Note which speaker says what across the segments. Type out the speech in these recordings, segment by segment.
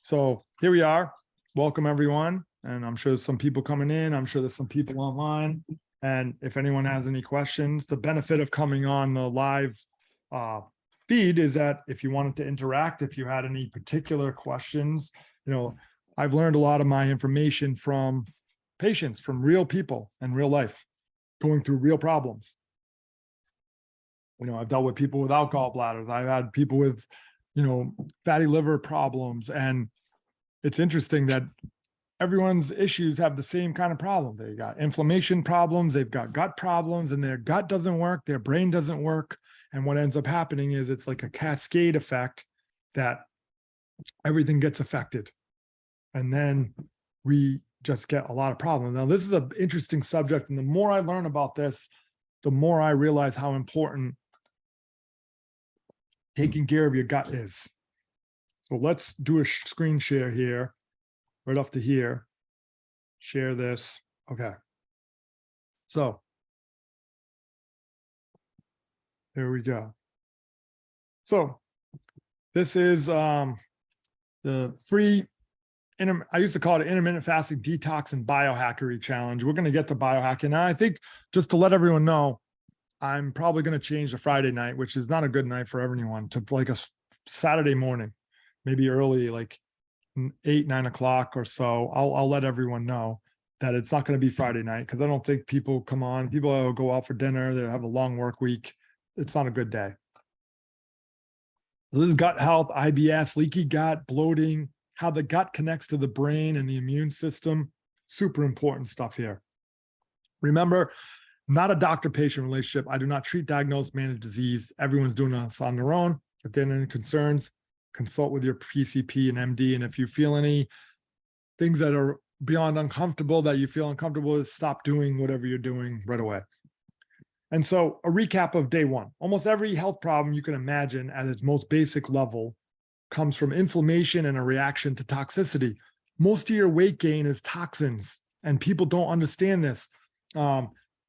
Speaker 1: So here we are. Welcome, everyone. And I'm sure there's some people coming in. I'm sure there's some people online. And if anyone has any questions, the benefit of coming on the live feed is that if you wanted to interact, if you had any particular questions, I've learned a lot of my information from patients, from real people in real life, going through real problems. I've dealt with people without gallbladders. I've had people with, fatty liver problems. And it's interesting that everyone's issues have the same kind of problem. They got inflammation problems, they've got gut problems, and their gut doesn't work, their brain doesn't work. And what ends up happening is it's like a cascade effect that everything gets affected. And then we just get a lot of problems. Now, this is an interesting subject. And the more I learn about this, the more I realize how important taking care of your gut is. So let's do a screen share here, right off to here. Share this. Okay. So there we go. So this is the free, I used to call it intermittent fasting detox and biohackery challenge. We're going to get to biohacking. Now, I think just to let everyone know, I'm probably going to change the Friday night, which is not a good night for everyone, to like a Saturday morning, maybe early, like 8, 9 o'clock or so. I'll let everyone know that it's not going to be Friday night, because I don't think people come on. People will go out for dinner. They have a long work week. It's not a good day. This is gut health, IBS, leaky gut, bloating, how the gut connects to the brain and the immune system. Super important stuff here. Remember, not a doctor-patient relationship. I do not treat, diagnose, manage disease. Everyone's doing this on their own. If there are any concerns, consult with your PCP and MD. And if you feel any things that are beyond uncomfortable, that you feel uncomfortable with, stop doing whatever you're doing right away. And so a recap of day one. Almost every health problem you can imagine at its most basic level comes from inflammation and a reaction to toxicity. Most of your weight gain is toxins, and people don't understand this.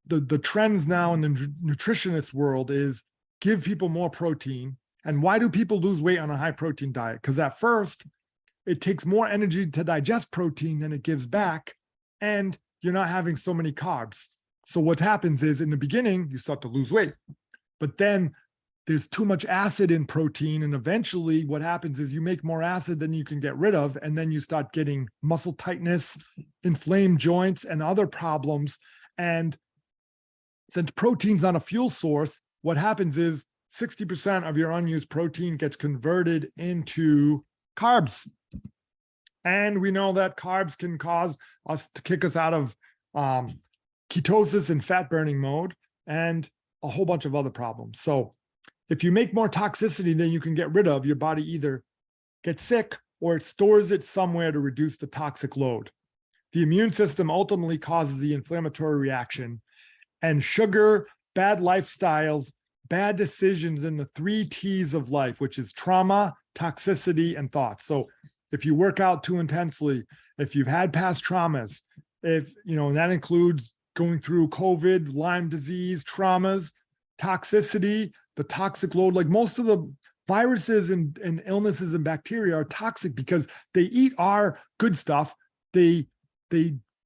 Speaker 1: The trends now in the nutritionist world is give people more protein. And why do people lose weight on a high protein diet? Because at first, it takes more energy to digest protein than it gives back, and you're not having so many carbs. So what happens is, in the beginning, you start to lose weight, but then there's too much acid in protein. And eventually what happens is you make more acid than you can get rid of. And then you start getting muscle tightness, inflamed joints, and other problems. And since protein's not a fuel source, what happens is 60% of your unused protein gets converted into carbs. And we know that carbs can cause us to kick us out of ketosis and fat burning mode, and a whole bunch of other problems. So if you make more toxicity than you can get rid of, your body either gets sick or it stores it somewhere to reduce the toxic load. The immune system ultimately causes the inflammatory reaction, and sugar, bad lifestyles, bad decisions in the 3 T's of life, which is trauma, toxicity, and thoughts. So if you work out too intensely, if you've had past traumas, if, that includes going through COVID, Lyme disease, traumas, toxicity, the toxic load, like most of the viruses and illnesses and bacteria are toxic because they eat our good stuff. They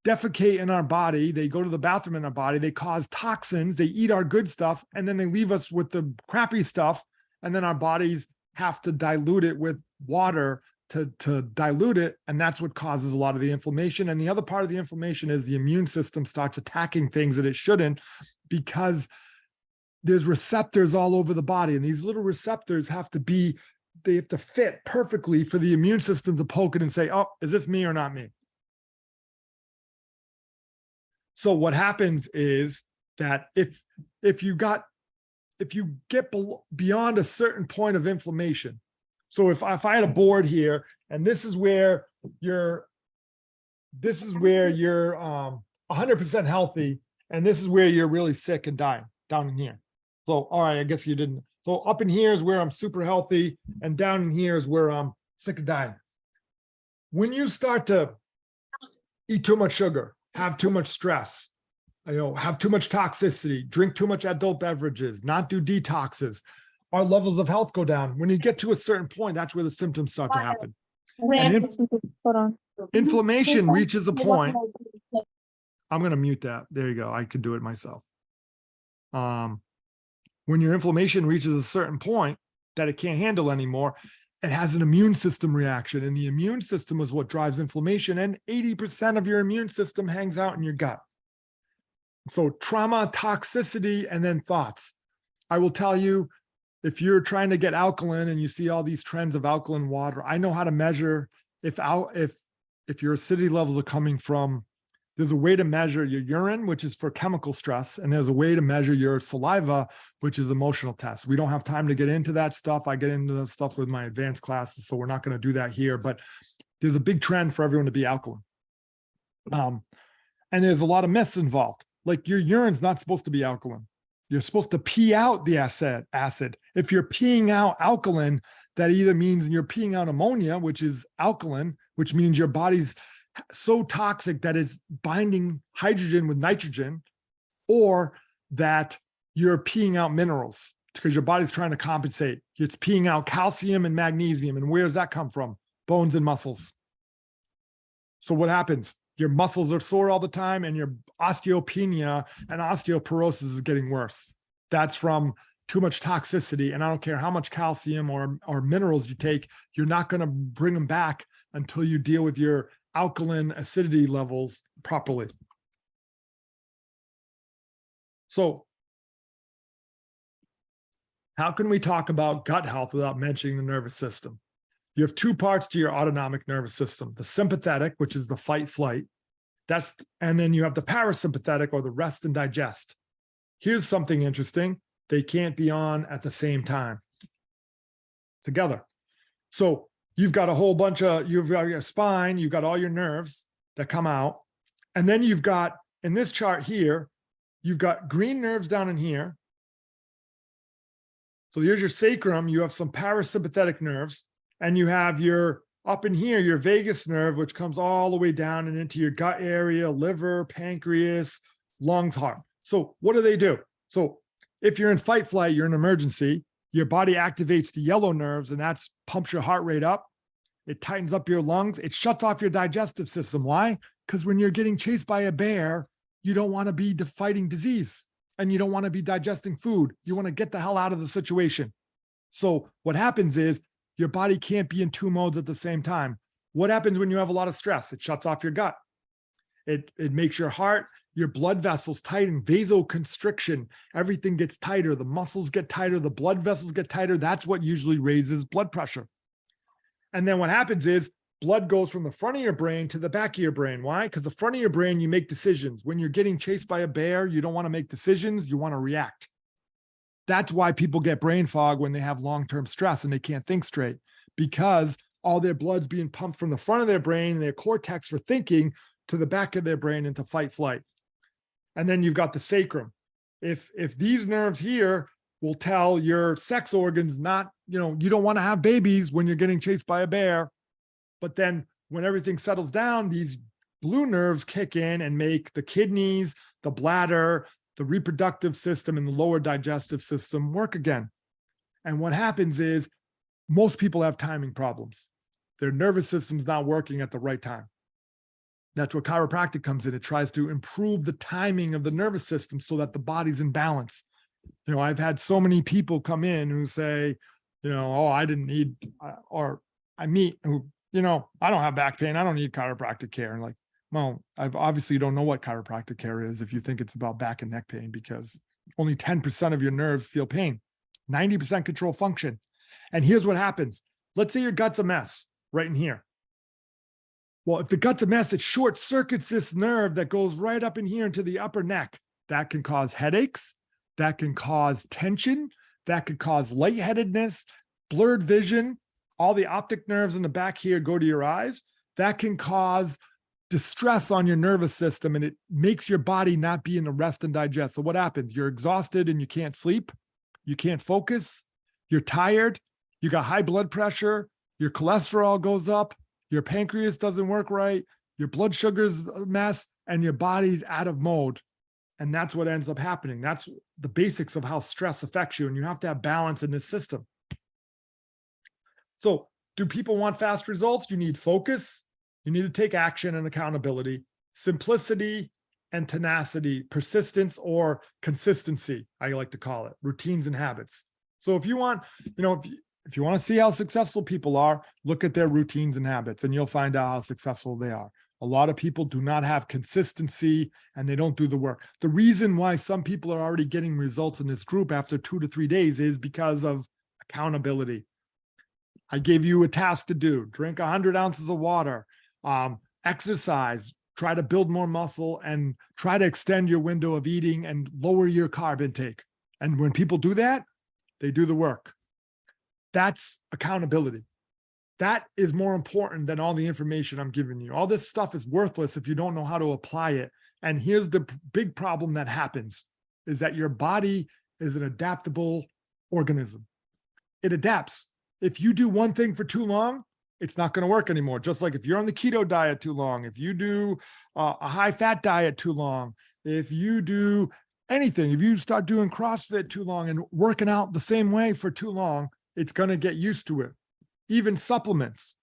Speaker 1: defecate in our body. They go to the bathroom in our body. They cause toxins. They eat our good stuff, and then they leave us with the crappy stuff. And then our bodies have to dilute it with water to dilute it. And that's what causes a lot of the inflammation. And the other part of the inflammation is the immune system starts attacking things that it shouldn't, because there's receptors all over the body. And these little receptors they have to fit perfectly for the immune system to poke it and say, oh, is this me or not me? So what happens is that if you get beyond a certain point of inflammation, so if I had a board here, and this is where you're 100% healthy, and this is where you're really sick and dying, down in here. So, all right, I guess you didn't. So up in here is where I'm super healthy, and down in here is where I'm sick and dying. When you start to eat too much sugar, have too much stress, have too much toxicity, drink too much adult beverages, not do detoxes, our levels of health go down. When you get to a certain point, that's where the symptoms start to happen. And inflammation reaches a point. I'm going to mute that. There you go. I could do it myself. When your inflammation reaches a certain point that it can't handle anymore, it has an immune system reaction. And the immune system is what drives inflammation. And 80% of your immune system hangs out in your gut. So trauma, toxicity, and then thoughts. I will tell you, if you're trying to get alkaline and you see all these trends of alkaline water, I know how to measure if your acidity levels are coming from. There's a way to measure your urine, which is for chemical stress, and there's a way to measure your saliva, which is emotional tests. We don't have time to get into that stuff. I get into the stuff with my advanced classes, so we're not going to do that here. But there's a big trend for everyone to be alkaline, and there's a lot of myths involved. Like your urine's not supposed to be alkaline. You're supposed to pee out the acid. If you're peeing out alkaline, that either means you're peeing out ammonia, which is alkaline, which means your body's so toxic that it's binding hydrogen with nitrogen, or that you're peeing out minerals because your body's trying to compensate. It's peeing out calcium and magnesium. And where does that come from? Bones and muscles. So what happens? Your muscles are sore all the time, and your osteopenia and osteoporosis is getting worse. That's from too much toxicity. And I don't care how much calcium or minerals you take, you're not going to bring them back until you deal with your alkaline acidity levels properly. So how can we talk about gut health without mentioning the nervous system? You have two parts to your autonomic nervous system, the sympathetic, which is the fight flight. And then you have the parasympathetic, or the rest and digest. Here's something interesting. They can't be on at the same time together. So you've got a whole bunch of, you've got your spine, you've got all your nerves that come out. And then you've got, in this chart here, you've got green nerves down in here. So here's your sacrum. You have some parasympathetic nerves, and you have your, up in here, your vagus nerve, which comes all the way down and into your gut area, liver, pancreas, lungs, heart. So what do? So if you're in fight flight, you're in emergency, your body activates the yellow nerves, and that's pumps your heart rate up. It tightens up your lungs. It shuts off your digestive system. Why? Because when you're getting chased by a bear, you don't want to be fighting disease, and you don't want to be digesting food. You want to get the hell out of the situation. So what happens is your body can't be in two modes at the same time. What happens when you have a lot of stress? It shuts off your gut. It makes your heart, your blood vessels tighten, vasoconstriction. Everything gets tighter. The muscles get tighter. The blood vessels get tighter. That's what usually raises blood pressure. And then what happens is blood goes from the front of your brain to the back of your brain. Why? Because the front of your brain, you make decisions. When you're getting chased by a bear, you don't want to make decisions. You want to react. That's why people get brain fog when they have long-term stress and they can't think straight, because all their blood's being pumped from the front of their brain, their cortex for thinking, to the back of their brain into fight flight. And then you've got the sacrum. If these nerves here will tell your sex organs not, you don't want to have babies when you're getting chased by a bear. But then when everything settles down, these blue nerves kick in and make the kidneys, the bladder, the reproductive system, and the lower digestive system work again. And what happens is most people have timing problems. Their nervous system's not working at the right time. That's where chiropractic comes in. It tries to improve the timing of the nervous system so that the body's in balance. I've had so many people come in who say, oh, I didn't need, or I meet who, I don't have back pain. I don't need chiropractic care. And like, well, obviously you don't know what chiropractic care is if you think it's about back and neck pain, because only 10% of your nerves feel pain, 90% control function. And here's what happens. Let's say your gut's a mess right in here. Well, if the gut's a mess, it short circuits this nerve that goes right up in here into the upper neck. That can cause headaches. That can cause tension. That could cause lightheadedness, blurred vision. All the optic nerves in the back here go to your eyes. That can cause distress on your nervous system, and it makes your body not be in the rest and digest. So what happens? You're exhausted and you can't sleep. You can't focus. You're tired. You got high blood pressure. Your cholesterol goes up. Your pancreas doesn't work right. Your blood sugar's a mess, and your body's out of mode. And that's what ends up happening. That's the basics of how stress affects you. And you have to have balance in this system. So Do people want fast results? You need focus. You need to take action and accountability, simplicity and tenacity, persistence or consistency, I like to call it, routines and habits. So if you want, if you want to see how successful people are, look at their routines and habits, and you'll find out how successful they are. A lot of people do not have consistency and they don't do the work. The reason why some people are already getting results in this group after 2 to 3 days is because of accountability. I gave you a task to do: drink 100 ounces of water, exercise, try to build more muscle, and try to extend your window of eating and lower your carb intake. And when people do that, they do the work. That's accountability. That is more important than all the information I'm giving you. All this stuff is worthless if you don't know how to apply it. And here's the big problem that happens, is that your body is an adaptable organism. It adapts. If you do one thing for too long, it's not going to work anymore. Just like if you're on the keto diet too long, if you do a high fat diet too long, if you do anything, if you start doing CrossFit too long and working out the same way for too long, it's going to get used to it. Even supplements.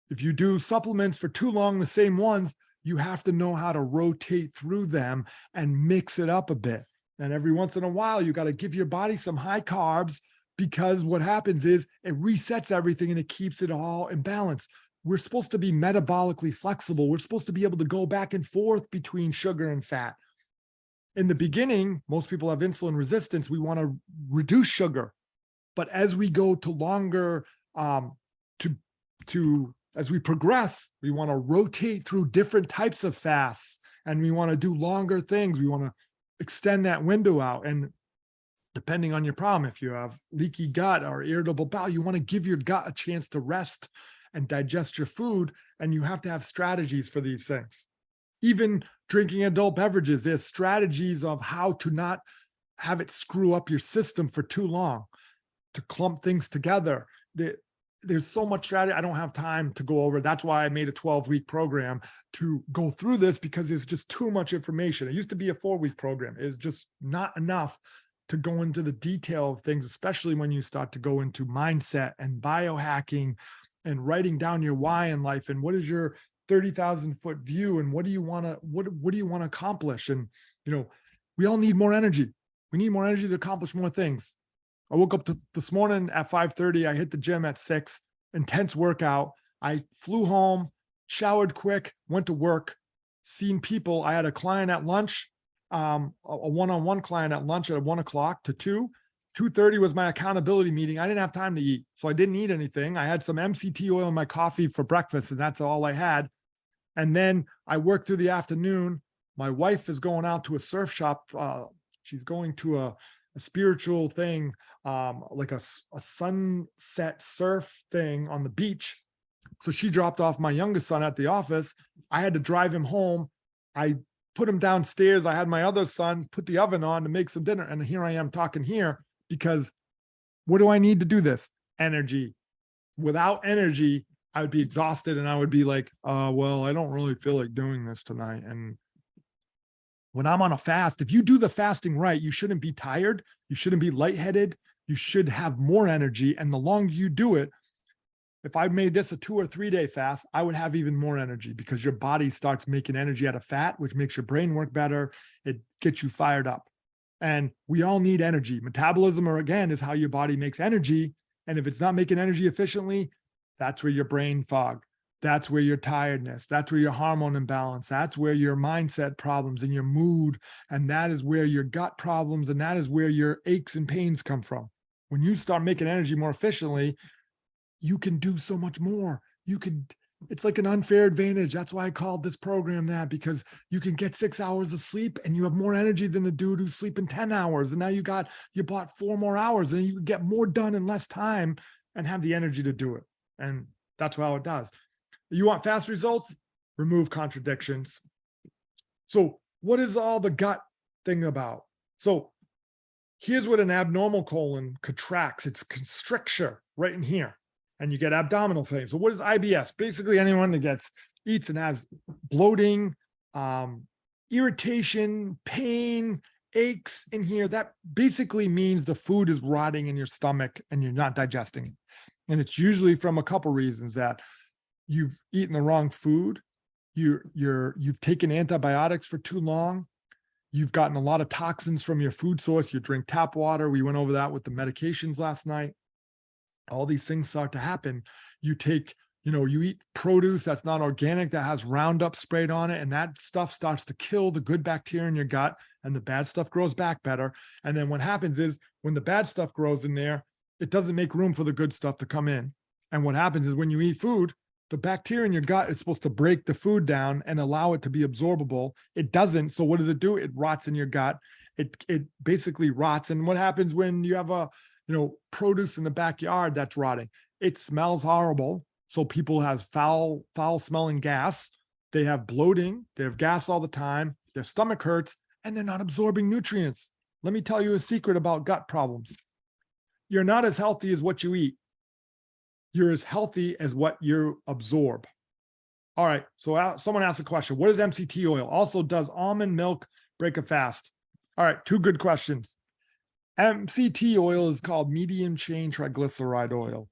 Speaker 1: If you do supplements for too long, the same ones, you have to know how to rotate through them and mix it up a bit. And every once in a while, you got to give your body some high carbs, because what happens is it resets everything and it keeps it all in balance. We're supposed to be metabolically flexible. We're supposed to be able to go back and forth between sugar and fat. In the beginning, most people have insulin resistance. We want to reduce sugar. But as we go to longer, as we progress, we want to rotate through different types of fasts, and we want to do longer things. We want to extend that window out. And depending on your problem, if you have leaky gut or irritable bowel, you want to give your gut a chance to rest and digest your food. And you have to have strategies for these things. Even drinking adult beverages, there's strategies of how to not have it screw up your system for too long, to clump things together. There's so much strategy. I don't have time to go over. That's why I made a 12-week program to go through this, because it's just too much information. It used to be a 4-week program. It's just not enough to go into the detail of things, especially when you start to go into mindset and biohacking and writing down your why in life and what is your 30,000 foot view and what do you want to accomplish? And we all need more energy. We need more energy to accomplish more things. I woke up this morning at 5:30. I hit the gym at 6, intense workout. I flew home, showered quick, went to work, seen people. I had a client at lunch, a one-on-one client at lunch at 1 o'clock to 2. 2:30 was my accountability meeting. I didn't have time to eat, so I didn't eat anything. I had some MCT oil in my coffee for breakfast, and that's all I had. And then I worked through the afternoon. My wife is going out to a surf shop. She's going to a spiritual thing, like a sunset surf thing on the beach. So she dropped off my youngest son at the office. I had to drive him home. I put him downstairs. I had my other son put the oven on to make some dinner. And here I am talking here, because what do I need to do this? Energy. Without energy, I would be exhausted and I would be like, well, I don't really feel like doing this tonight. And when I'm on a fast, if you do the fasting right, you shouldn't be tired. You shouldn't be lightheaded. You should have more energy. And the longer you do it, if I made this a 2 or 3 day fast, I would have even more energy, because your body starts making energy out of fat, which makes your brain work better. It gets you fired up. And we all need energy. Metabolism, or again, is how your body makes energy. And if it's not making energy efficiently, that's where your brain fog. That's where your tiredness, that's where your hormone imbalance, that's where your mindset problems and your mood, and that is where your gut problems, and that is where your aches and pains come from. When you start making energy more efficiently, you can do so much more. It's like an unfair advantage. That's why I called this program that, because you can get 6 hours of sleep and you have more energy than the dude who's sleeping 10 hours. And now you bought 4 more hours and you can get more done in less time and have the energy to do it. And that's how it does. You want fast results? Remove contradictions. So what is all the gut thing about? So here's what an abnormal colon contracts. It's constricture right in here. And you get abdominal pain. So what is IBS? Basically anyone that eats and has bloating, irritation, pain, aches in here, that basically means the food is rotting in your stomach and you're not digesting it. And it's usually from a couple reasons: that you've eaten the wrong food, you've taken antibiotics for too long, you've gotten a lot of toxins from your food source, you drink tap water. We went over that with the medications last night. All these things start to happen. You take, you eat produce that's not organic, that has Roundup sprayed on it, and that stuff starts to kill the good bacteria in your gut, and the bad stuff grows back better. And then what happens is, when the bad stuff grows in there, it doesn't make room for the good stuff to come in. And what happens is, when you eat food, the bacteria in your gut is supposed to break the food down and allow it to be absorbable. It doesn't. So what does it do? It rots in your gut. It basically rots. And what happens when you have a produce in the backyard that's rotting? It smells horrible. So people have foul smelling gas. They have bloating. They have gas all the time. Their stomach hurts, and they're not absorbing nutrients. Let me tell you a secret about gut problems. You're not as healthy as what you eat. You're as healthy as what you absorb. All right. So someone asked a question: what is MCT oil? Also, does almond milk break a fast? All right. 2 good questions. MCT oil is called medium chain triglyceride oil.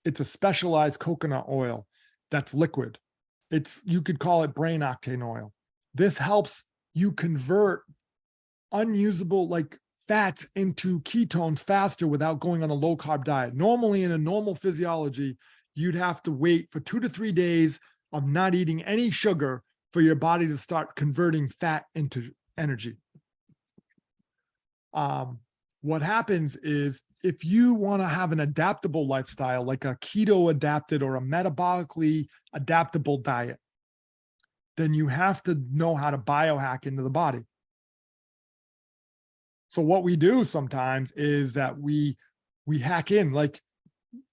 Speaker 1: It's a specialized coconut oil that's liquid. You could call it brain octane oil. This helps you convert unusable fats into ketones faster without going on a low carb diet. Normally, in a normal physiology, you'd have to wait for 2 to 3 days of not eating any sugar for your body to start converting fat into energy. What happens is, if you want to have an adaptable lifestyle, like a keto adapted or a metabolically adaptable diet, then you have to know how to biohack into the body. So what we do sometimes is that we hack in.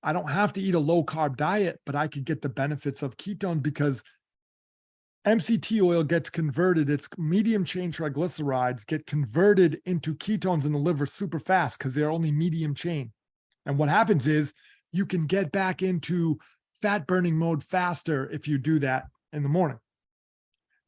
Speaker 1: I don't have to eat a low carb diet, but I could get the benefits of ketone, because MCT oil gets converted. It's medium chain triglycerides get converted into ketones in the liver super fast, because they're only medium chain. And what happens is, you can get back into fat burning mode faster if you do that in the morning.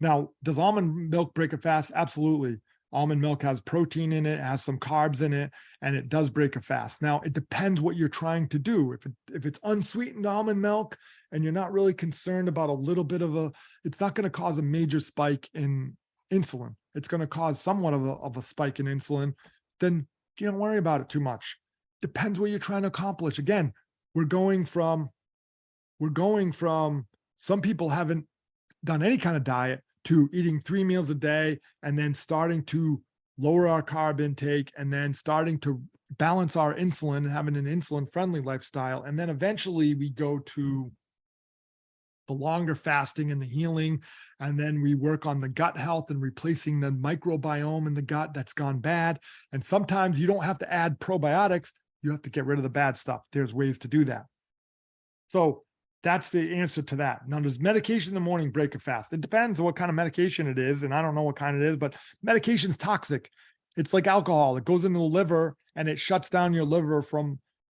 Speaker 1: Now, does almond milk break a fast? Absolutely. Almond milk has protein in it, has some carbs in it, and it does break a fast. Now, it depends what you're trying to do. If it's unsweetened almond milk and you're not really concerned about a little bit of it's not going to cause a major spike in insulin. It's going to cause somewhat of a spike in insulin. Then you don't worry about it too much. Depends what you're trying to accomplish. Again, we're going from some people haven't done any kind of diet to eating 3 meals a day, and then starting to lower our carb intake, and then starting to balance our insulin and having an insulin friendly lifestyle. And then eventually we go to the longer fasting and the healing. And then we work on the gut health and replacing the microbiome in the gut that's gone bad. And sometimes you don't have to add probiotics. You have to get rid of the bad stuff. There's ways to do that. So that's the answer to that. Now, does medication in the morning break a fast? It depends on what kind of medication it is. And I don't know what kind it is, but medication's toxic. It's like alcohol. It goes into the liver and it shuts down your liver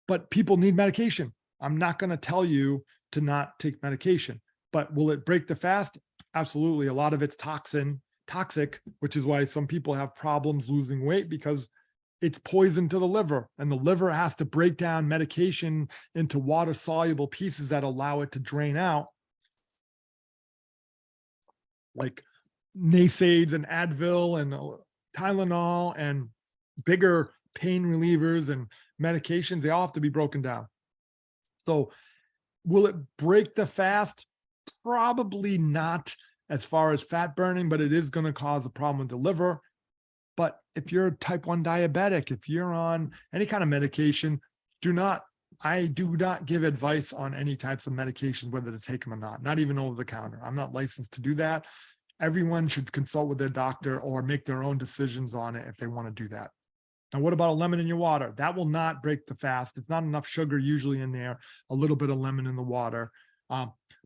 Speaker 1: but people need medication. I'm not going to tell you to not take medication, but will it break the fast? Absolutely. A lot of it's toxic, which is why some people have problems losing weight, because it's poison to the liver, and the liver has to break down medication into water soluble pieces that allow it to drain out, like NSAIDs and Advil and Tylenol and bigger pain relievers and medications. They all have to be broken down. So will it break the fast? Probably not as far as fat burning, but it is going to cause a problem with the liver. But if you're a type 1 diabetic, if you're on any kind of medication, I do not give advice on any types of medications, whether to take them or not even over the counter. I'm not licensed to do that. Everyone should consult with their doctor or make their own decisions on it if they want to do that. Now, what about a lemon in your water? That will not break the fast. It's not enough sugar usually in there, a little bit of lemon in the water.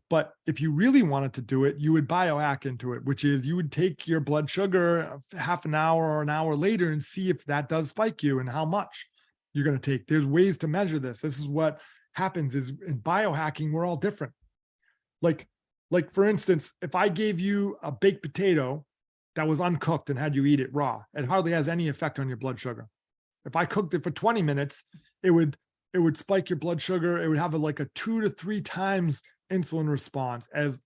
Speaker 1: But if you really wanted to do it, you would biohack into it, which is you would take your blood sugar half an hour or an hour later and see if that does spike you and how much you're going to take. There's ways to measure this. This is what happens is in biohacking, we're all different. Like for instance, if I gave you a baked potato that was uncooked and had you eat it raw, it hardly has any effect on your blood sugar. If I cooked it for 20 minutes, it would it would spike your blood sugar. It would have like a 2 to 3 times insulin response as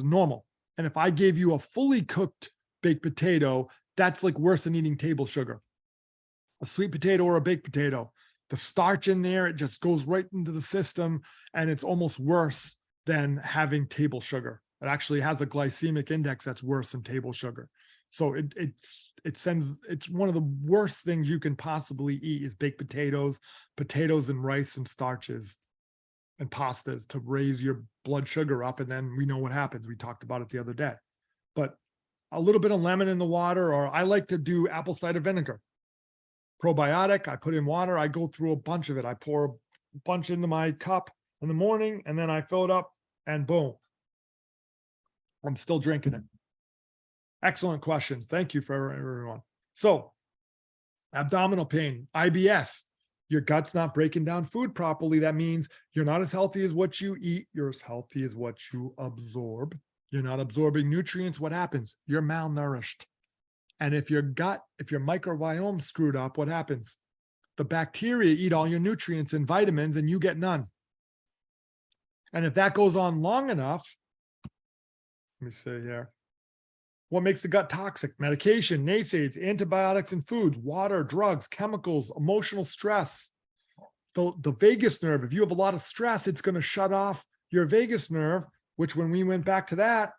Speaker 1: normal. And if I gave you a fully cooked baked potato, that's like worse than eating table sugar. A sweet potato or a baked potato, the starch in there, it just goes right into the system, and it's almost worse than having table sugar. It actually has a glycemic index that's worse than table sugar. So it's one of the worst things you can possibly eat is baked potatoes and rice and starches and pastas to raise your blood sugar up. And then we know what happens. We talked about it the other day. But a little bit of lemon in the water, or I like to do apple cider vinegar. Probiotic, I put in water. I go through a bunch of it. I pour a bunch into my cup in the morning, and then I fill it up, and boom, I'm still drinking it. Excellent questions. Thank you for everyone. So, abdominal pain, IBS, your gut's not breaking down food properly. That means you're not as healthy as what you eat. You're as healthy as what you absorb. You're not absorbing nutrients. What happens? You're malnourished. And if your microbiome screwed up, what happens? The bacteria eat all your nutrients and vitamins, and you get none. And if that goes on long enough, let me see here. What makes the gut toxic? Medication, NSAIDs, antibiotics and foods, water, drugs, chemicals, emotional stress. The vagus nerve, if you have a lot of stress, it's going to shut off your vagus nerve, which when we went back to that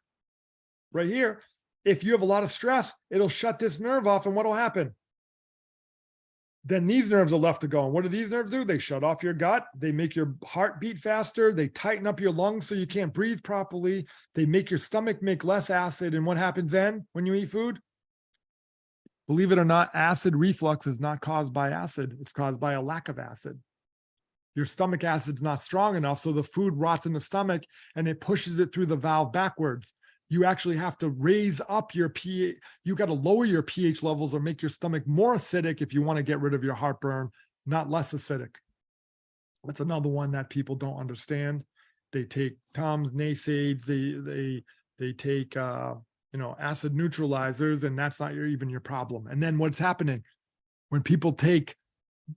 Speaker 1: right here, if you have a lot of stress, it'll shut this nerve off. And what will happen? Then these nerves are left to go. And what do these nerves do? They shut off your gut. They make your heart beat faster. They tighten up your lungs so you can't breathe properly. They make your stomach make less acid. And what happens then when you eat food? Believe it or not, acid reflux is not caused by acid. It's caused by a lack of acid. Your stomach acid's not strong enough, so the food rots in the stomach and it pushes it through the valve backwards. You actually have to raise up your pH. You got to lower your pH levels or make your stomach more acidic if you want to get rid of your heartburn, not less acidic. That's another one that people don't understand. They take Tums, NSAIDs, they take acid neutralizers, and that's not even your problem. And then what's happening when people take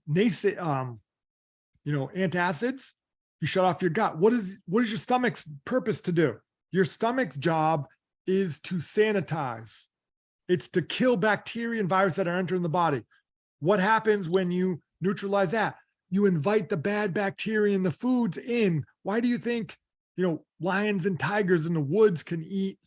Speaker 1: antacids? You shut off your gut. What is your stomach's purpose to do? Your stomach's job is to sanitize. It's to kill bacteria and viruses that are entering the body. What happens when you neutralize that? You invite the bad bacteria and the foods in. Why do you think, lions and tigers in the woods can eat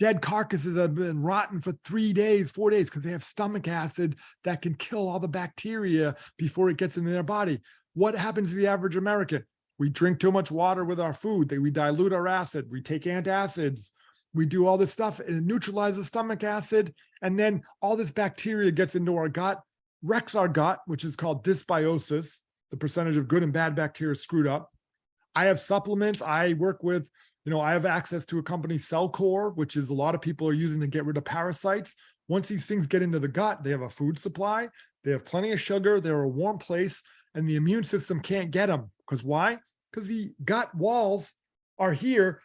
Speaker 1: dead carcasses that have been rotten for 3 days, 4 days? Because they have stomach acid that can kill all the bacteria before it gets into their body. What happens to the average American? We drink too much water with our food. We dilute our acid. We take antacids. We do all this stuff and it neutralizes stomach acid. And then all this bacteria gets into our gut, wrecks our gut, which is called dysbiosis. The percentage of good and bad bacteria is screwed up. I have supplements. I work with, I have access to a company, Cellcore, which is a lot of people are using to get rid of parasites. Once these things get into the gut, they have a food supply. They have plenty of sugar. They're a warm place. And the immune system can't get them. Because why? Because the gut walls are here.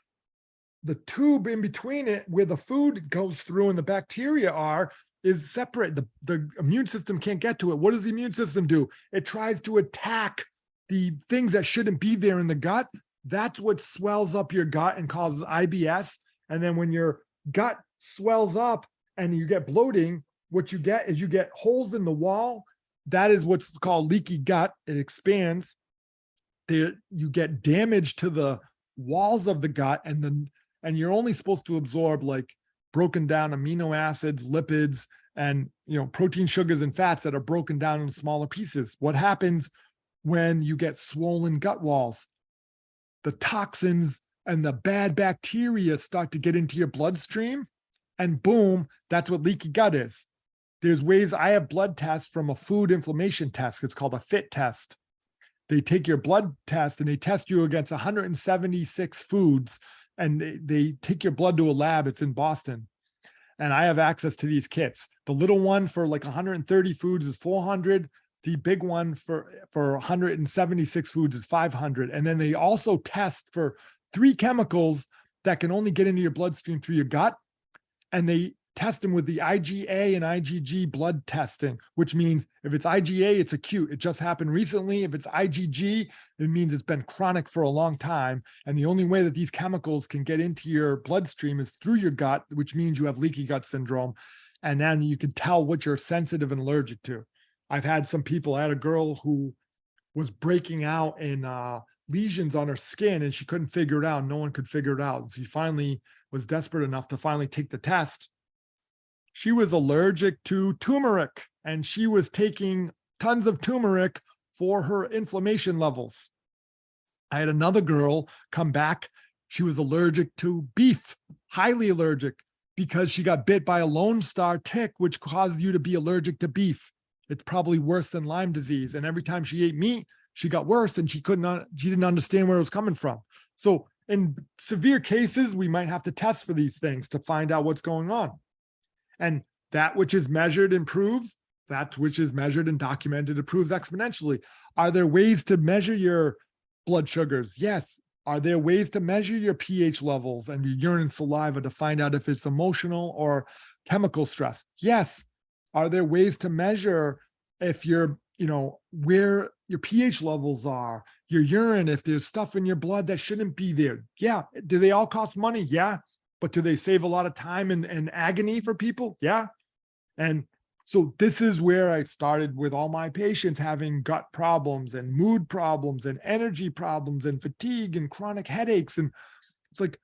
Speaker 1: The tube in between it where the food goes through and the bacteria are is separate. The immune system can't get to it. What does the immune system do? It tries to attack the things that shouldn't be there in the gut. That's what swells up your gut and causes IBS. And then when your gut swells up and you get bloating, what you get is you get holes in the wall. That is what's called leaky gut. It expands. You get damage to the walls of the gut, and you're only supposed to absorb like broken down amino acids, lipids, and protein, sugars, and fats that are broken down in smaller pieces. What happens when you get swollen gut walls? The toxins and the bad bacteria start to get into your bloodstream, and boom, that's what leaky gut is. There's ways. I have blood tests from a food inflammation test. It's called a FIT test. They take your blood test and they test you against 176 foods, and they take your blood to a lab. It's in Boston. And I have access to these kits. The little one for like 130 foods is 400. The big one for 176 foods is 500. And then they also test for 3 chemicals that can only get into your bloodstream through your gut. And they test them with the IgA and IgG blood testing, which means if it's IgA, it's acute. It just happened recently. If it's IgG, it means it's been chronic for a long time. And the only way that these chemicals can get into your bloodstream is through your gut, which means you have leaky gut syndrome. And then you can tell what you're sensitive and allergic to. I've had some people, I had a girl who was breaking out in lesions on her skin and she couldn't figure it out. No one could figure it out. So she finally was desperate enough to finally take the test. She was allergic to turmeric and she was taking tons of turmeric for her inflammation levels. I had another girl come back. She was allergic to beef, highly allergic, because she got bit by a Lone Star tick, which caused you to be allergic to beef. It's probably worse than Lyme disease. And every time she ate meat, she got worse and she didn't understand where it was coming from. So in severe cases, we might have to test for these things to find out what's going on. And that which is measured improves, that which is measured and documented improves exponentially. Are there ways to measure your blood sugars? Yes. Are there ways to measure your pH levels and your urine and saliva to find out if it's emotional or chemical stress? Yes. Are there ways to measure if you're, where your pH levels are, your urine, if there's stuff in your blood that shouldn't be there? Yeah. Do they all cost money? Yeah. But do they save a lot of time and agony for people? Yeah. And so this is where I started with all my patients having gut problems and mood problems and energy problems and fatigue and chronic headaches. And it's like,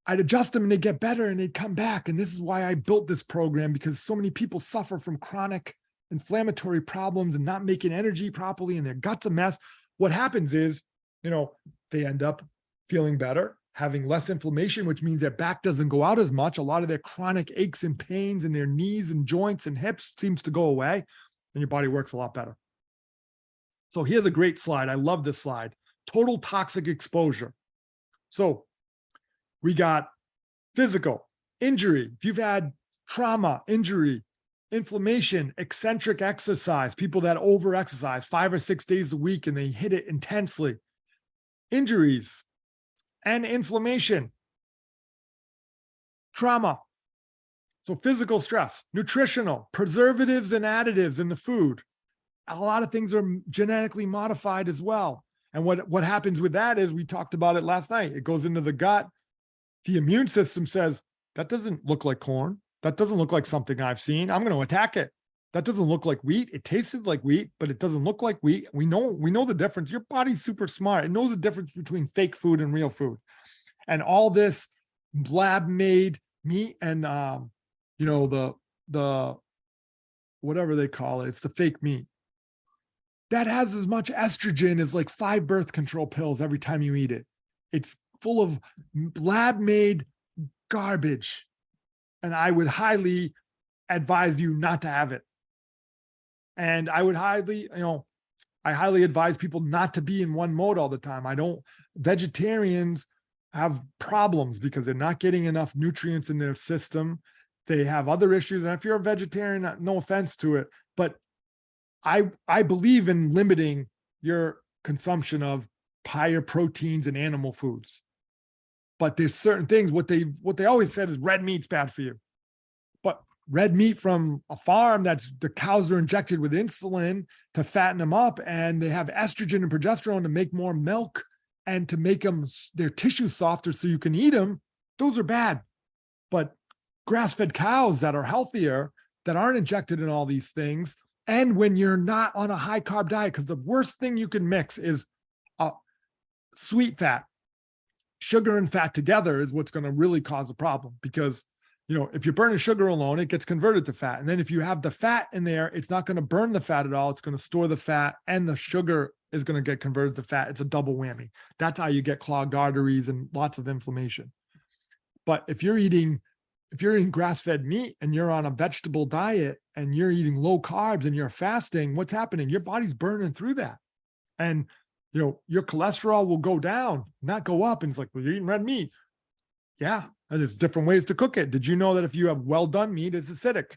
Speaker 1: I'd adjust them and they'd get better and they'd come back. And this is why I built this program, because so many people suffer from chronic inflammatory problems and not making energy properly and their gut's a mess. What happens is, they end up feeling better, having less inflammation, which means their back doesn't go out as much. A lot of their chronic aches and pains in their knees and joints and hips seems to go away and your body works a lot better. So here's a great slide. I love this slide. Total toxic exposure. So we got physical, injury. If you've had trauma, injury, inflammation, eccentric exercise, people that over-exercise 5 or 6 days a week and they hit it intensely. Injuries and inflammation, trauma. So physical stress, nutritional, preservatives and additives in the food. A lot of things are genetically modified as well. And what happens with that is, we talked about it last night, it goes into the gut. The immune system says, that doesn't look like corn. That doesn't look like something I've seen. I'm going to attack it. That doesn't look like wheat. It tasted like wheat, but it doesn't look like wheat. We know the difference. Your body's super smart. It knows the difference between fake food and real food. And all this lab-made meat and, the whatever they call it, it's the fake meat. That has as much estrogen as like 5 birth control pills every time you eat it. It's full of lab-made garbage. And I would highly advise you not to have it. And I would highly advise people not to be in one mode all the time. Vegetarians have problems because they're not getting enough nutrients in their system. They have other issues. And if you're a vegetarian, no offense to it, but I believe in limiting your consumption of higher proteins and animal foods. But there's certain things, what they always said is red meat's bad for you. But red meat from a farm, the cows are injected with insulin to fatten them up, and they have estrogen and progesterone to make more milk and to make their tissue softer so you can eat them. Those are bad. But grass-fed cows that are healthier, that aren't injected in all these things, and when you're not on a high carb diet, because the worst thing you can mix is sweet fat. Sugar and fat together is what's going to really cause a problem, because if you're burning sugar alone, it gets converted to fat. And then if you have the fat in there, it's not going to burn the fat at all. It's going to store the fat, and the sugar is going to get converted to fat. It's a double whammy. That's how you get clogged arteries and lots of inflammation. But if you're eating grass-fed meat and you're on a vegetable diet and you're eating low carbs and you're fasting, what's happening? Your body's burning through that. And your cholesterol will go down, not go up. And it's like, well, you're eating red meat. Yeah. And there's different ways to cook it. Did you know that if you have well-done meat, it's acidic?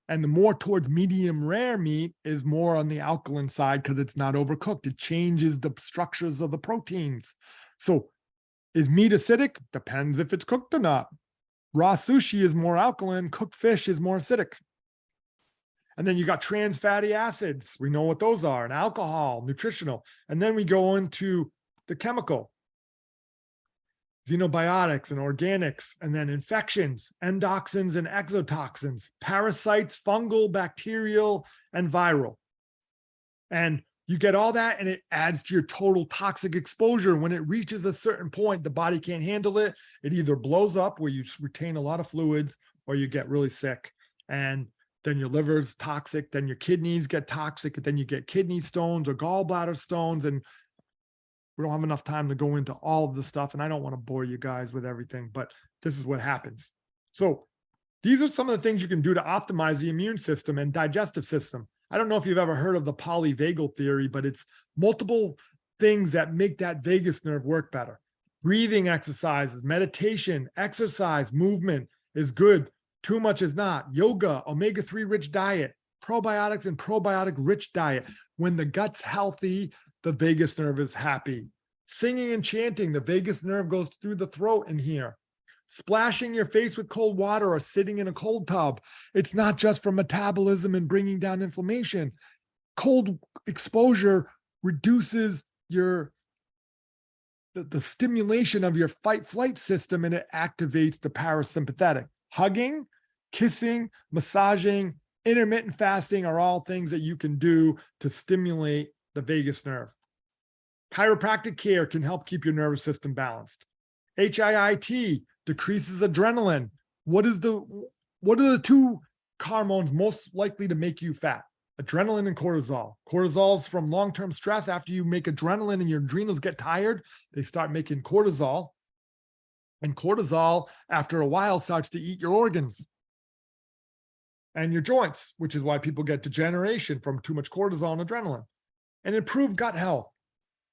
Speaker 1: And the more towards medium rare meat is more on the alkaline side because it's not overcooked. It changes the structures of the proteins. So is meat acidic? Depends if it's cooked or not. Raw sushi is more alkaline. Cooked fish is more acidic. And then you got trans fatty acids. We know what those are, and alcohol, nutritional. And then we go into the chemical, xenobiotics and organics, and then infections, endotoxins and exotoxins, parasites, fungal, bacterial, and viral. And you get all that, and it adds to your total toxic exposure. When it reaches a certain point, the body can't handle it. It either blows up where you retain a lot of fluids, or you get really sick. And then your liver's toxic, then your kidneys get toxic, and then you get kidney stones or gallbladder stones. And we don't have enough time to go into all of the stuff, and I don't want to bore you guys with everything, but this is what happens. So these are some of the things you can do to optimize the immune system and digestive system. I don't know if you've ever heard of the polyvagal theory, but it's multiple things that make that vagus nerve work better. Breathing exercises, meditation, exercise, movement is good. Too much is not. Yoga, omega-3 rich diet, probiotics and probiotic rich diet. When the gut's healthy, the vagus nerve is happy. Singing and chanting, the vagus nerve goes through the throat in here. Splashing your face with cold water or sitting in a cold tub. It's not just for metabolism and bringing down inflammation. Cold exposure reduces the stimulation of your fight-flight system, and it activates the parasympathetic. Hugging, kissing, massaging, intermittent fasting are all things that you can do to stimulate the vagus nerve. Chiropractic care can help keep your nervous system balanced. HIIT decreases adrenaline. What are the two hormones most likely to make you fat? Adrenaline and cortisol. Cortisol is from long-term stress. After you make adrenaline and your adrenals get tired, they start making cortisol. And cortisol, after a while, starts to eat your organs and your joints, which is why people get degeneration from too much cortisol and adrenaline. And improve gut health.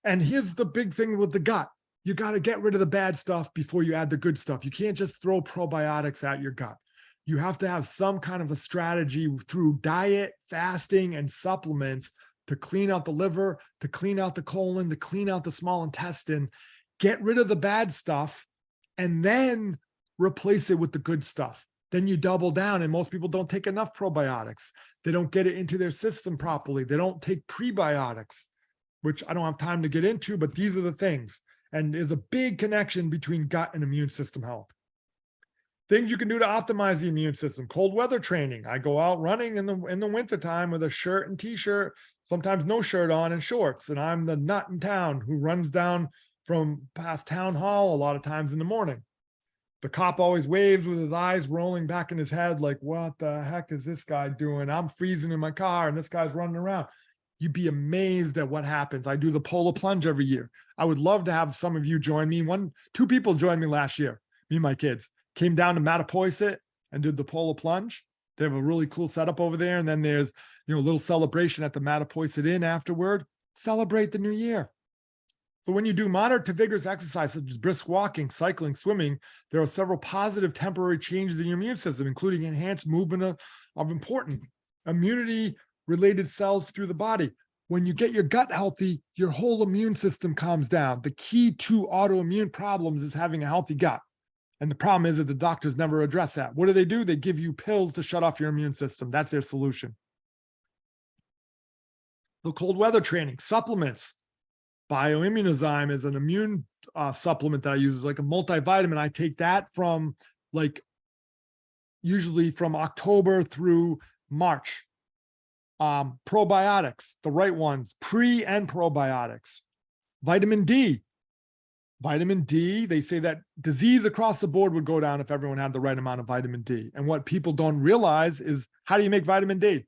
Speaker 1: And here's the big thing with the gut. You got to get rid of the bad stuff before you add the good stuff. You can't just throw probiotics at your gut. You have to have some kind of a strategy through diet, fasting, and supplements to clean out the liver, to clean out the colon, to clean out the small intestine, get rid of the bad stuff, and then replace it with the good stuff. Then you double down, and most people don't take enough probiotics. They don't get it into their system properly. They don't take prebiotics, which I don't have time to get into, but these are the things. And there's a big connection between gut and immune system health. Things you can do to optimize the immune system. Cold weather training. I go out running in the wintertime with a shirt and t-shirt, sometimes no shirt on and shorts. And I'm the nut in town who runs down from past town hall a lot of times in the morning. The cop always waves with his eyes rolling back in his head like, what the heck is this guy doing? I'm freezing in my car and this guy's running around. You'd be amazed at what happens. I do the polar plunge every year. I would love to have some of you join me. Two people joined me last year, me and my kids. Came down to Mattapoisett and did the polar plunge. They have a really cool setup over there. And then there's, a little celebration at the Mattapoisett Inn afterward. Celebrate the new year. So when you do moderate to vigorous exercise, such as brisk walking, cycling, swimming, there are several positive temporary changes in your immune system, including enhanced movement of important immunity-related cells through the body. When you get your gut healthy, your whole immune system calms down. The key to autoimmune problems is having a healthy gut. And the problem is that the doctors never address that. What do? They give you pills to shut off your immune system. That's their solution. The cold weather training, supplements. Bioimmunozyme is an immune supplement that I use. It's like a multivitamin. I take that from usually from October through March. Probiotics, the right ones, pre and probiotics. Vitamin D. Vitamin D, they say that disease across the board would go down if everyone had the right amount of vitamin D. And what people don't realize is, how do you make vitamin D?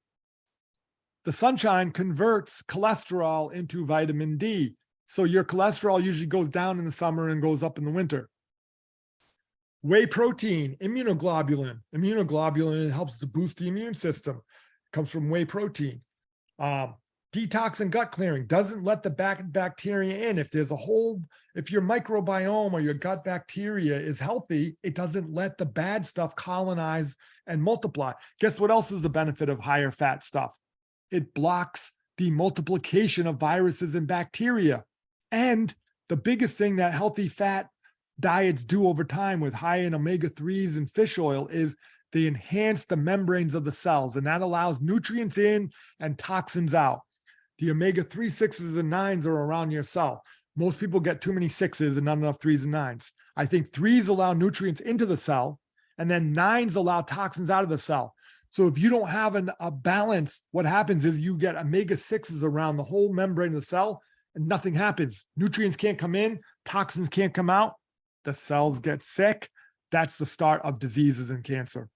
Speaker 1: The sunshine converts cholesterol into vitamin D. So your cholesterol usually goes down in the summer and goes up in the winter. Whey protein, immunoglobulin. Immunoglobulin helps to boost the immune system. It comes from whey protein. Detox and gut clearing doesn't let the bacteria in. If your microbiome or your gut bacteria is healthy, it doesn't let the bad stuff colonize and multiply. Guess what else is the benefit of higher fat stuff? It blocks the multiplication of viruses and bacteria. And the biggest thing that healthy fat diets do over time with high in omega-3s and fish oil is they enhance the membranes of the cells, and that allows nutrients in and toxins out. The omega-3 6s and 9s are around your cell. Most people get too many 6s and not enough 3s and 9s. I think 3s allow nutrients into the cell, and then 9s allow toxins out of the cell. So if you don't have a balance, what happens is you get omega-6s around the whole membrane of the cell, and nothing happens. Nutrients can't come in, toxins can't come out, the cells get sick. That's the start of diseases and cancer.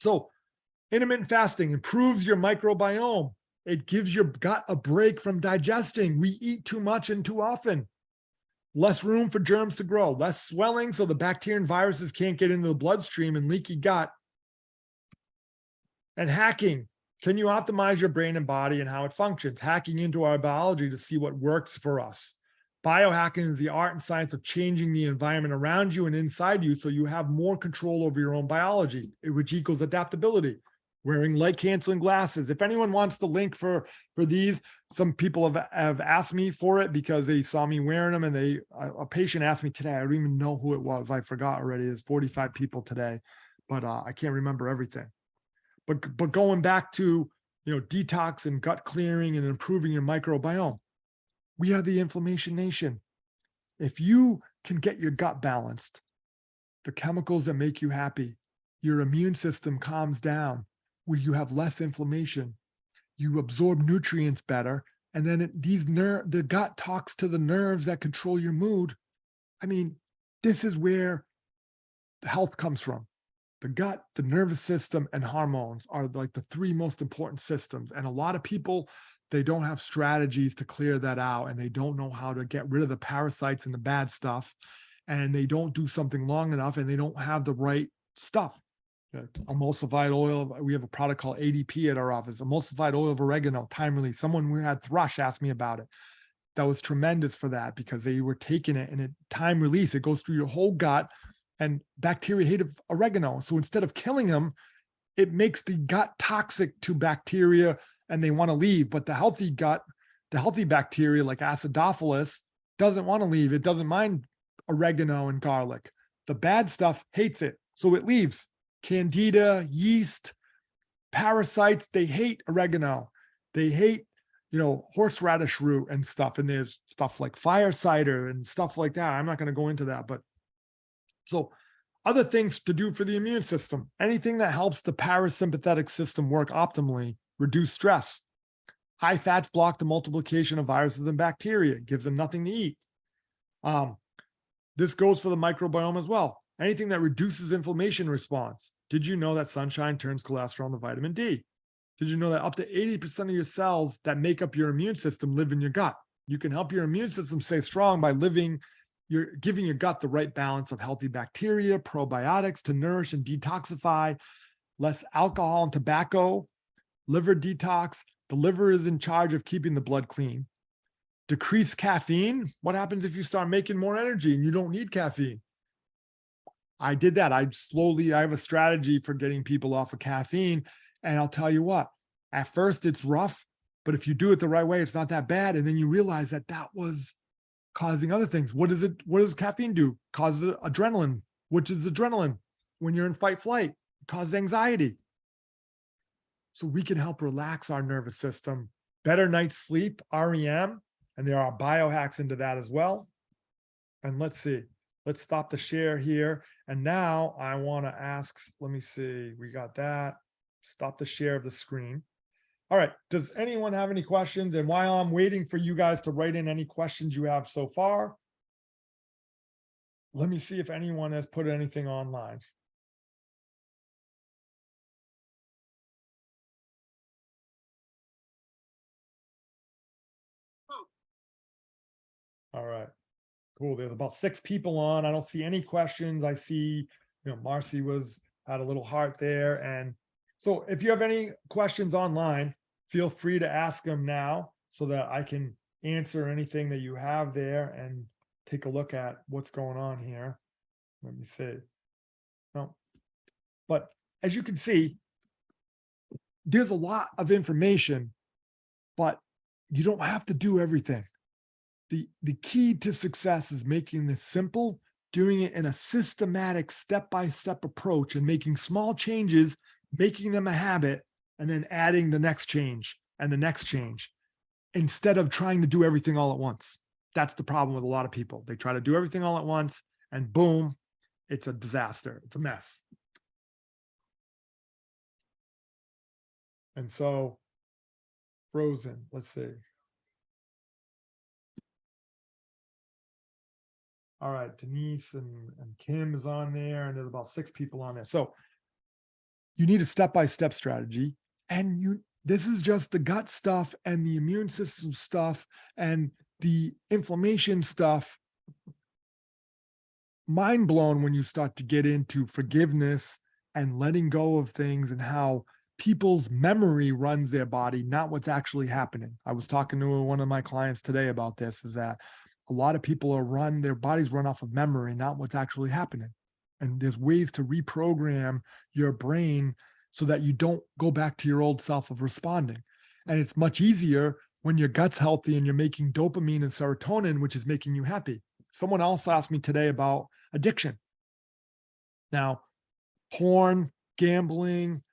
Speaker 1: So intermittent fasting improves your microbiome. It gives your gut a break from digesting. We eat too much and too often. Less room for germs to grow, less swelling, so the bacteria and viruses can't get into the bloodstream and leaky gut. And hacking. Can you optimize your brain and body and how it functions? Hacking into our biology to see what works for us. Biohacking is the art and science of changing the environment around you and inside you so you have more control over your own biology, which equals adaptability. Wearing light-canceling glasses. If anyone wants the link for these, some people have asked me for it because they saw me wearing them, and a patient asked me today. I don't even know who it was. I forgot already. There's 45 people today, but I can't remember everything. But going back to, detox and gut clearing and improving your microbiome, we are the inflammation nation. If you can get your gut balanced, the chemicals that make you happy, your immune system calms down, where you have less inflammation, you absorb nutrients better, and then the gut talks to the nerves that control your mood. I mean, this is where the health comes from. The gut, the nervous system, and hormones are like the three most important systems. And a lot of people, they don't have strategies to clear that out, and they don't know how to get rid of the parasites and the bad stuff, and they don't do something long enough, and they don't have the right stuff. Emulsified oil. We have a product called ADP at our office. Emulsified oil of oregano, time release. Someone who had thrush asked me about it. That was tremendous for that because they were taking it, and at time release, it goes through your whole gut, and bacteria hate oregano. So instead of killing them, it makes the gut toxic to bacteria and they want to leave. But the healthy gut, the healthy bacteria like acidophilus doesn't want to leave. It doesn't mind oregano and garlic. The bad stuff hates it. So it leaves. Candida, yeast, parasites, they hate oregano. They hate, horseradish root and stuff. And there's stuff like fire cider and stuff like that. I'm not going to go into that, but so other things to do for the immune system, anything that helps the parasympathetic system work optimally, reduce stress. High fats block the multiplication of viruses and bacteria, gives them nothing to eat. This goes for the microbiome as well. Anything that reduces inflammation response. Did you know that sunshine turns cholesterol into vitamin D? Did you know that up to 80% of your cells that make up your immune system live in your gut? You can help your immune system stay strong by you're giving your gut the right balance of healthy bacteria, probiotics to nourish and detoxify, less alcohol and tobacco, liver detox. The liver is in charge of keeping the blood clean. Decrease caffeine. What happens if you start making more energy and you don't need caffeine? I did that. I have a strategy for getting people off of caffeine. And I'll tell you what, at first it's rough, but if you do it the right way, it's not that bad. And then you realize that was causing other things. What does caffeine do? Causes adrenaline, which is adrenaline. When you're in fight flight, it causes anxiety. So we can help relax our nervous system. Better night's sleep, REM, and there are biohacks into that as well. And let's see, let's stop the share here. And now I want to ask, let me see, we got that. Stop the share of the screen. All right. Does anyone have any questions? And while I'm waiting for you guys to write in any questions you have so far, let me see if anyone has put anything online. All right. Cool. There's about 6 people on. I don't see any questions. I see, Marcy had a little heart there. And so if you have any questions online, feel free to ask them now so that I can answer anything that you have there and take a look at what's going on here. Let me see. No, but as you can see, there's a lot of information, but you don't have to do everything. the key to success is making this simple, doing it in a systematic step-by-step approach and making small changes, making them a habit, and then adding the next change and the next change instead of trying to do everything all at once. That's the problem with a lot of people. They try to do everything all at once and boom, it's a disaster. It's a mess. And so Frozen, let's see. All right, Denise and Kim is on there, and there's about 6 people on there. So you need a step-by-step strategy, and this is just the gut stuff and the immune system stuff and the inflammation stuff. Mind blown when you start to get into forgiveness and letting go of things and how people's memory runs their body, not what's actually happening. I was talking to one of my clients today about this, is that a lot of people their bodies run off of memory, not what's actually happening. And there's ways to reprogram your brain so that you don't go back to your old self of responding. And it's much easier when your gut's healthy and you're making dopamine and serotonin, which is making you happy. Someone else asked me today about addiction. Now, porn, gambling,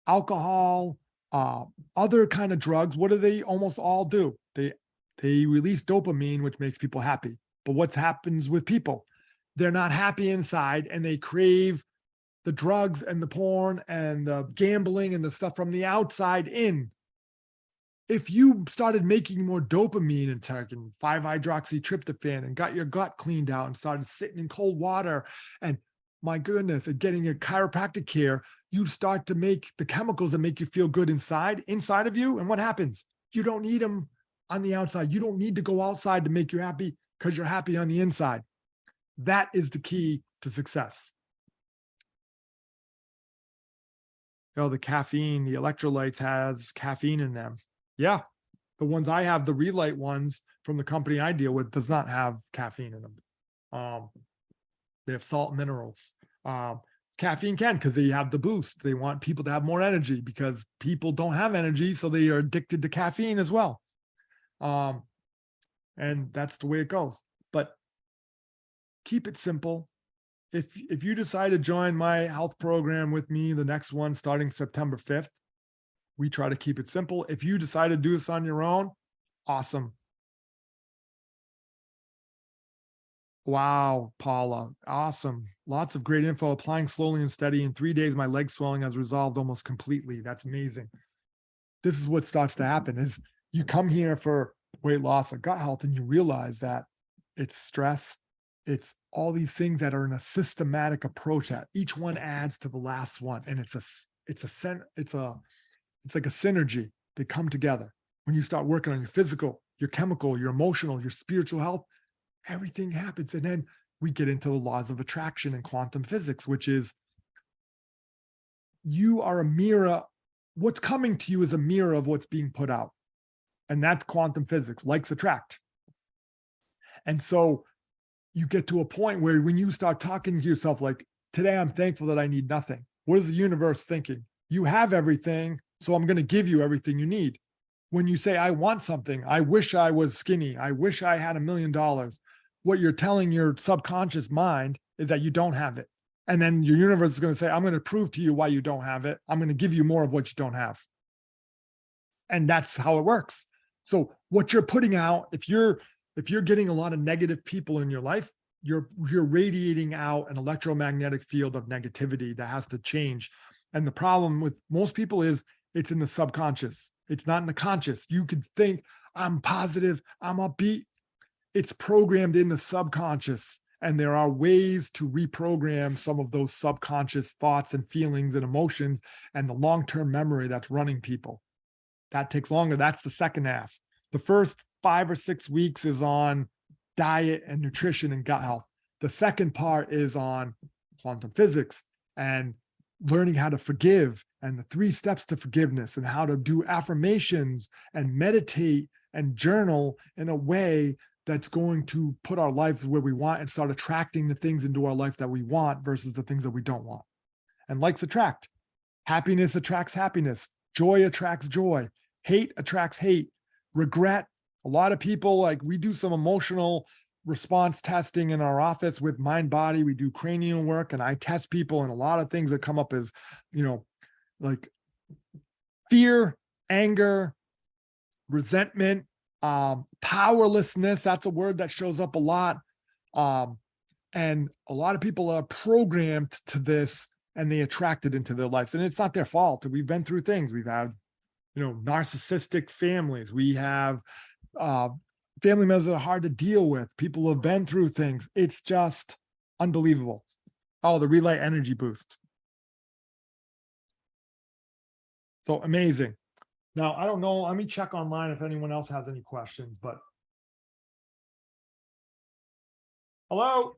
Speaker 1: alcohol, other kind of drugs, what do they almost all do? They release dopamine, which makes people happy. But what happens with people? They're not happy inside and they crave the drugs and the porn and the gambling and the stuff from the outside in. If you started making more dopamine and taking 5-hydroxytryptophan and got your gut cleaned out and started sitting in cold water and my goodness, and getting a chiropractic care, you start to make the chemicals that make you feel good inside of you. And what happens? You don't need them on the outside. You don't need to go outside to make you happy because you're happy on the inside. That is the key to success. The caffeine, the electrolytes has caffeine in them. Yeah, the ones I have, the Relight ones from the company I deal with, does not have caffeine in them. They have salt and minerals. Caffeine can, because they have the boost. They want people to have more energy because people don't have energy, so they are addicted to caffeine as well. And that's the way it goes. But keep it simple. If you decide to join my health program with me, the next one starting September 5th, we try to keep it simple. If you decide to do this on your own, awesome. Wow, Paula, awesome. Lots of great info. Applying slowly and steady. In 3 days, my leg swelling has resolved almost completely. That's amazing. This is what starts to happen is you come here for weight loss or gut health and you realize that it's stress. It's all these things that are in a systematic approach that each one adds to the last one. And it's like a synergy. They come together. When you start working on your physical, your chemical, your emotional, your spiritual health, everything happens. And then we get into the laws of attraction and quantum physics, which is you are a mirror. What's coming to you is a mirror of what's being put out. And that's quantum physics, likes attract. And so you get to a point where when you start talking to yourself, like, today, I'm thankful that I need nothing. What is the universe thinking? You have everything, so I'm going to give you everything you need. When you say, I want something, I wish I was skinny, I wish I had $1 million, what you're telling your subconscious mind is that you don't have it. And then your universe is going to say, I'm going to prove to you why you don't have it. I'm going to give you more of what you don't have. And that's how it works. So what you're putting out, if you're getting a lot of negative people in your life, you're radiating out an electromagnetic field of negativity that has to change. And the problem with most people is it's in the subconscious. It's not in the conscious. You could think, I'm positive, I'm upbeat. It's programmed in the subconscious. And there are ways to reprogram some of those subconscious thoughts and feelings and emotions and the long-term memory that's running people. That takes longer. That's the second half. The first 5 or 6 weeks is on diet and nutrition and gut health. The second part is on quantum physics and learning how to forgive and the 3 steps to forgiveness and how to do affirmations and meditate and journal in a way that's going to put our life where we want and start attracting the things into our life that we want versus the things that we don't want. And likes attract. Happiness attracts happiness. Joy attracts joy. Hate attracts hate. Regret A lot of people, like, we do some emotional response testing in our office with mind body. We do cranial work, and I test people, and a lot of things that come up is, like fear, anger, resentment, powerlessness. That's a word that shows up a lot. And a lot of people are programmed to this, and they attract it into their lives. And it's not their fault. We've been through things. We've had, narcissistic families. We have family members that are hard to deal with. People who have been through things. It's just unbelievable. Oh, the relay energy boost. So amazing. Now, I don't know. Let me check online if anyone else has any questions, but. Hello?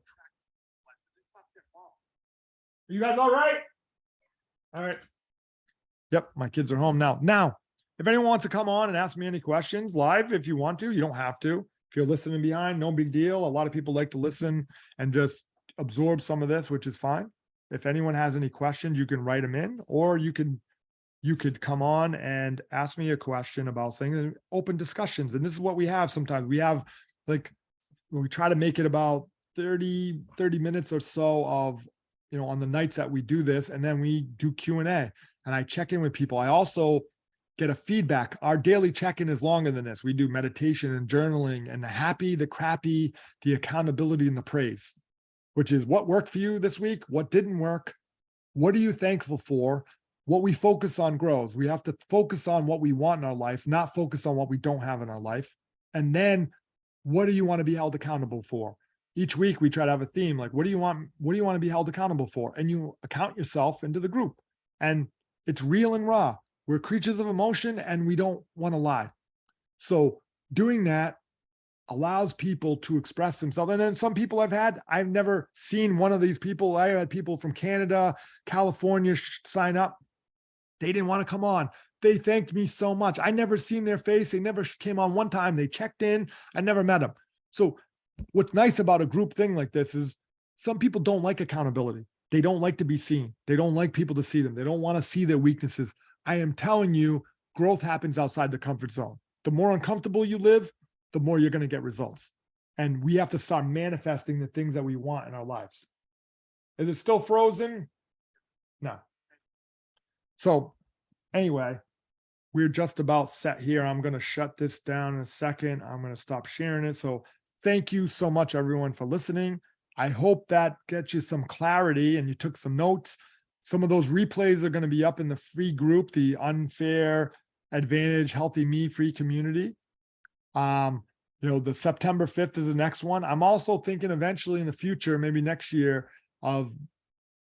Speaker 1: You guys all right? All right. Yep, my kids are home now. Now, if anyone wants to come on and ask me any questions live, if you want to, you don't have to. If you're listening behind, no big deal. A lot of people like to listen and just absorb some of this, which is fine. If anyone has any questions, you can write them in, or you could come on and ask me a question about things and open discussions. And this is what we have sometimes. We have, like, we try to make it about 30 minutes or so of, on the nights that we do this, and then we do Q&A, and I check in with people. I also get a feedback. Our daily check-in is longer than this. We do meditation and journaling, and the happy, the crappy, the accountability, and the praise, which is what worked for you this week, what didn't work, what are you thankful for. What we focus on grows. We have to focus on what we want in our life, not focus on what we don't have in our life. And then what do you want to be held accountable for? Each week we try to have a theme, like, what do you want to be held accountable for? And you account yourself into the group. And it's real and raw. We're creatures of emotion, and we don't want to lie. So doing that allows people to express themselves. And then some people I've never seen one of these people. I had people from Canada, California sign up. They didn't want to come on. They thanked me so much. I never seen their face. They never came on one time. They checked in. I never met them. So what's nice about a group thing like this is some people don't like accountability. They don't like to be seen. They don't like people to see them. They don't want to see their weaknesses. I am telling you, growth happens outside the comfort zone. The more uncomfortable you live, the more you're going to get results. And we have to start manifesting the things that we want in our lives. Is it still frozen? No. So anyway, we're just about set here. I'm going to shut this down in a second. I'm going to stop sharing it. So thank you so much, everyone, for listening. I hope that gets you some clarity and you took some notes. Some of those replays are going to be up in the free group, the Unfair Advantage Healthy Me free community. The September 5th is the next one. I'm also thinking eventually in the future, maybe next year, of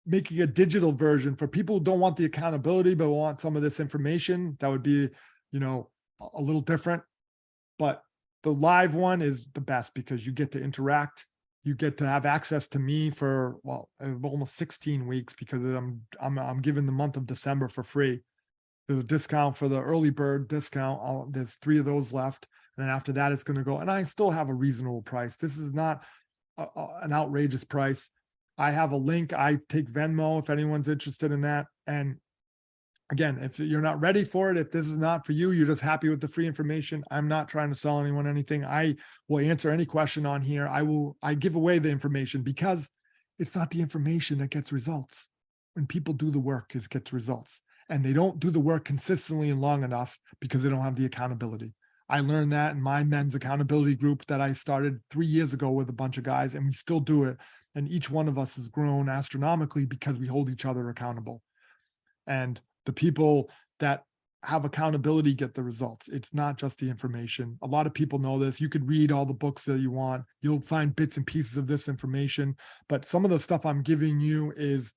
Speaker 1: making a digital version for people who don't want the accountability, but want some of this information. That would be, a little different. But the live one is the best because you get to interact. You get to have access to me for, almost 16 weeks because I'm giving the month of December for free. There's a discount for the early bird discount. There's 3 of those left. And then after that, it's going to go. And I still have a reasonable price. This is not an outrageous price. I have a link. I take Venmo if anyone's interested in that. And again, if you're not ready for it, if this is not for you, you're just happy with the free information. I'm not trying to sell anyone anything. I will answer any question on here. I give away the information because it's not the information that gets results. When people do the work, it gets results. And they don't do the work consistently and long enough because they don't have the accountability. I learned that in my men's accountability group that I started 3 years ago with a bunch of guys, and we still do it. And each one of us has grown astronomically because we hold each other accountable. And the people that have accountability get the results. It's not just the information. A lot of people know this. You could read all the books that you want. You'll find bits and pieces of this information. But some of the stuff I'm giving you is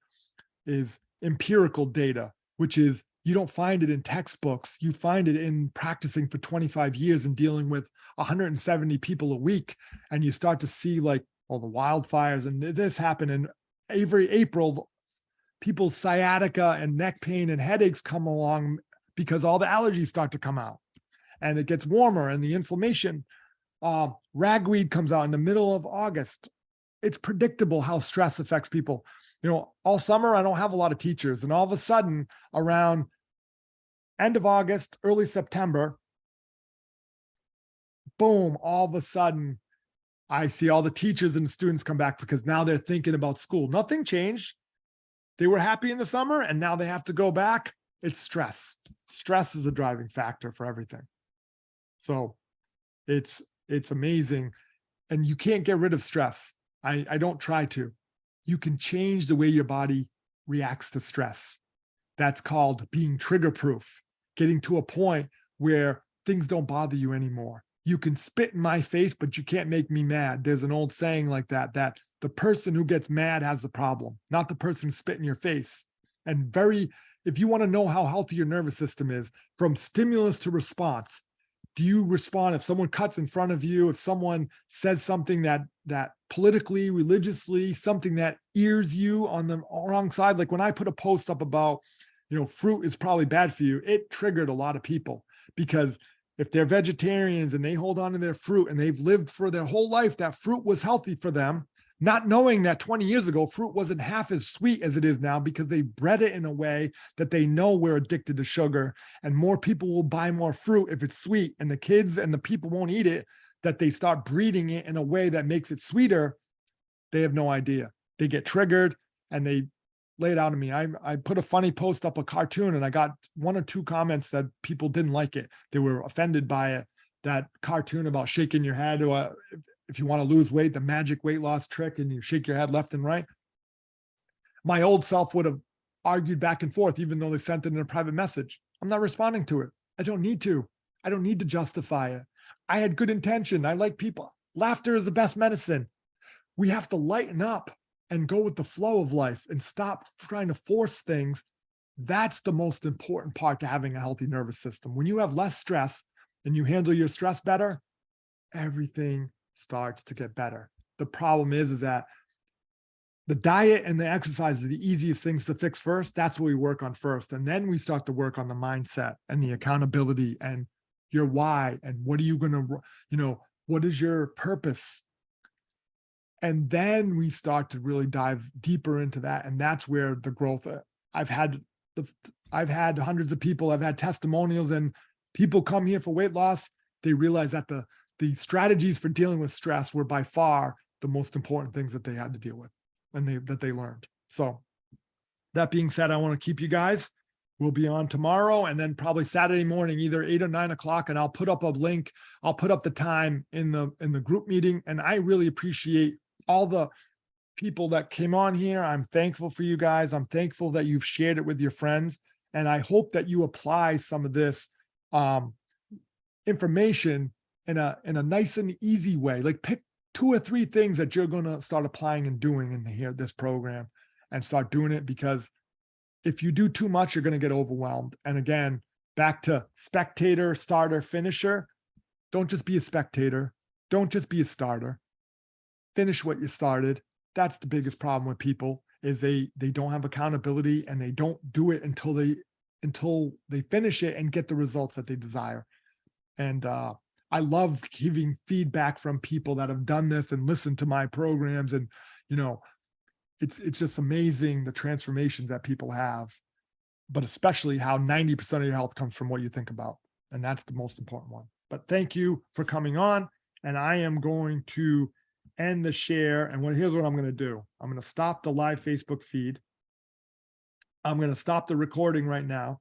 Speaker 1: empirical data, which is you don't find it in textbooks. You find it in practicing for 25 years and dealing with 170 people a week. And you start to see like all the wildfires and this happened. And every April, people's sciatica and neck pain and headaches come along because all the allergies start to come out and it gets warmer and the inflammation. Ragweed comes out in the middle of August. It's predictable how stress affects people. All summer, I don't have a lot of teachers. And all of a sudden around end of August, early September, boom, all of a sudden, I see all the teachers and students come back because now they're thinking about school. Nothing changed. They were happy in the summer and now they have to go back. It's stress. Stress is a driving factor for everything. So it's amazing. And you can't get rid of stress. I don't try to. You can change the way your body reacts to stress. That's called being trigger proof, getting to a point where things don't bother you anymore. You can spit in my face, but you can't make me mad. There's an old saying like that the person who gets mad has the problem, not the person who spit in your face. And if you want to know how healthy your nervous system is, from stimulus to response, do you respond if someone cuts in front of you, if someone says something that politically, religiously, something that ears you on the wrong side? Like when I put a post up about, fruit is probably bad for you, it triggered a lot of people, because if they're vegetarians and they hold on to their fruit and they've lived for their whole life, that fruit was healthy for them, not knowing that 20 years ago, fruit wasn't half as sweet as it is now because they bred it in a way that they know we're addicted to sugar, and more people will buy more fruit if it's sweet, and the kids and the people won't eat it, that they start breeding it in a way that makes it sweeter. They have no idea. They get triggered and they lay it out on me. I put a funny post up, a cartoon, and I got 1 or 2 comments that people didn't like it. They were offended by it. That cartoon about shaking your head, or if you want to lose weight, the magic weight loss trick, and you shake your head left and right. My old self would have argued back and forth, even though they sent it in a private message. I'm not responding to it. I don't need to. I don't need to justify it. I had good intention. I like people. Laughter is the best medicine. We have to lighten up and go with the flow of life and stop trying to force things. That's the most important part to having a healthy nervous system. When you have less stress and you handle your stress better, everything starts to get better. The problem is that the diet and the exercise are the easiest things to fix first. That's what we work on first. And then we start to work on the mindset and the accountability and your why, and what are you going to, what is your purpose? And then we start to really dive deeper into that. And that's where the growth, I've had hundreds of people, I've had testimonials, and people come here for weight loss. They realize that the strategies for dealing with stress were by far the most important things that they had to deal with and that they learned. So that being said, I want to keep you guys. We'll be on tomorrow and then probably Saturday morning, either 8 or 9 o'clock. And I'll put up a link. I'll put up the time in the group meeting. And I really appreciate all the people that came on here. I'm thankful for you guys. I'm thankful that you've shared it with your friends. And I hope that you apply some of this information in a nice and easy way. Like pick 2 or 3 things that you're going to start applying and doing in this program, and start doing it, because if you do too much, you're going to get overwhelmed. And again, back to spectator, starter, finisher. Don't just be a spectator. Don't just be a starter. Finish what you started. That's the biggest problem with people, is they don't have accountability, and they don't do it until they finish it and get the results that they desire. And I love giving feedback from people that have done this and listened to my programs. And, it's just amazing the transformations that people have, but especially how 90% of your health comes from what you think about. And that's the most important one. But thank you for coming on. And I am going to end the share. And here's what I'm going to do. I'm going to stop the live Facebook feed. I'm going to stop the recording right now.